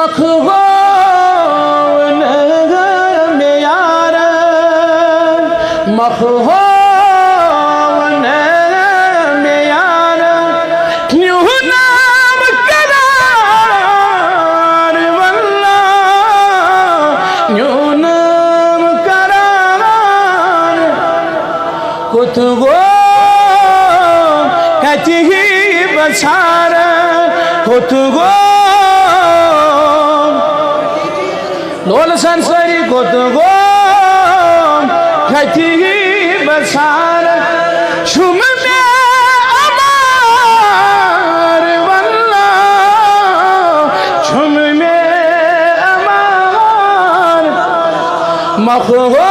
मखहो में यार मखहो में यार क्यों नाम करार वल्ला क्यों नाम करार कुछ गो कहती ही बसार कुछ गो लोल संसारी कुछ गो कहती ही बसार शुम में अमार वल्ला शुम में अमार मखहो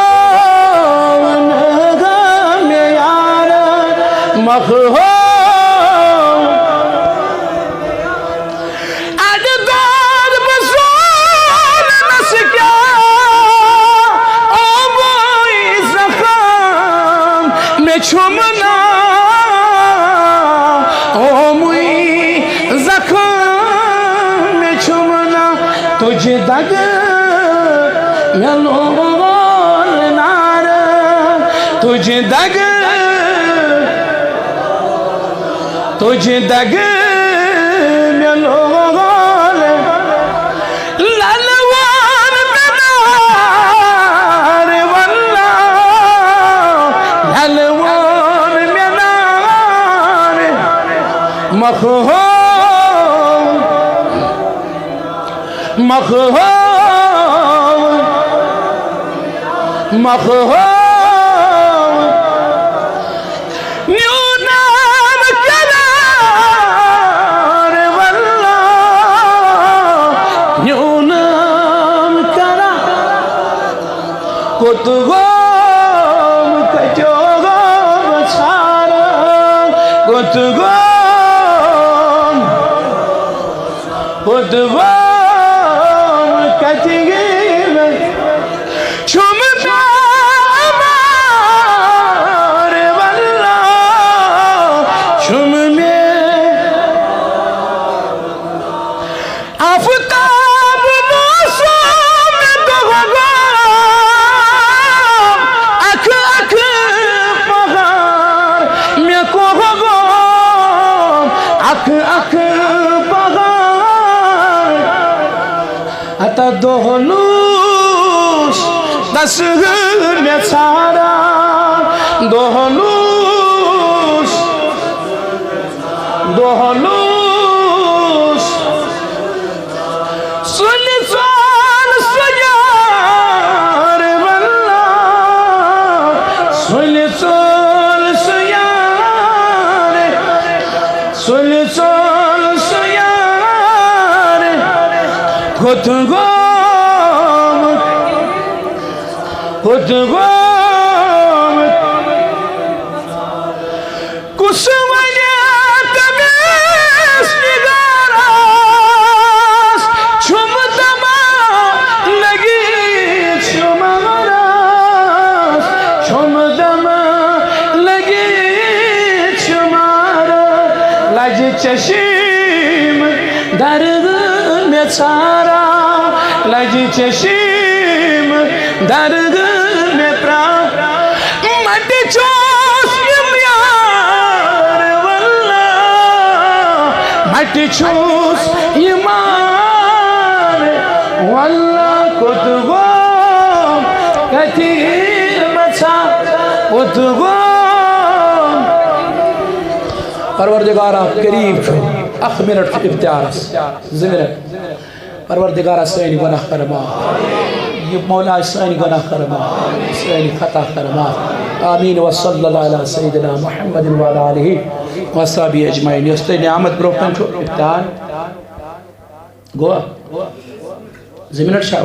में यार मखहो छुमना ओ मुई जख्म में छुमना तुझे दग में लोल नार तुझे दग में लोल ललवान नार वल्ला ललवान मखहो मखहो मखहो न्यू नाम करार वल्ला न्यू नाम करा कुतुगो कचोगो बसारा कुतुगो खुदवाम कथिगे छुम अमार वल्ला छुम में आफताब मौसम दोगो अख अख पगार में कोगो अख अख अता दोहलूस दस में सारा दोहलूस दोहलूस सुन सुन सुयार वल्ला सुन सुन सुयार सुन सुन सुयार खुद गो कुसुमने तमेस निगारास छुमदमा लगी छुमारास छुमदमा लगी छुमारा लज चशीम दर्द में सारा लज चशीम दर्द में प्राण मट चोस यार वल्ला मट चोस ईमान वल्ला कुतुगो कथी बचा कुतुगो परवरदिगार करीब छो अख मिनट इफ्तियार ज़िमरत परवरदिगार सैनी गुनाह फरमा ये मौला सैनी गुनाह फरमा सैनी खता फरमा आमीन व सल्लल्लाहु अला सय्यिदिना मुहम्मद व अला आलिहि व अस्हाबिहि अजमईन यस्ते नियामत ब्रोकन छो इफ्तार गोवा ज़िमरत शाह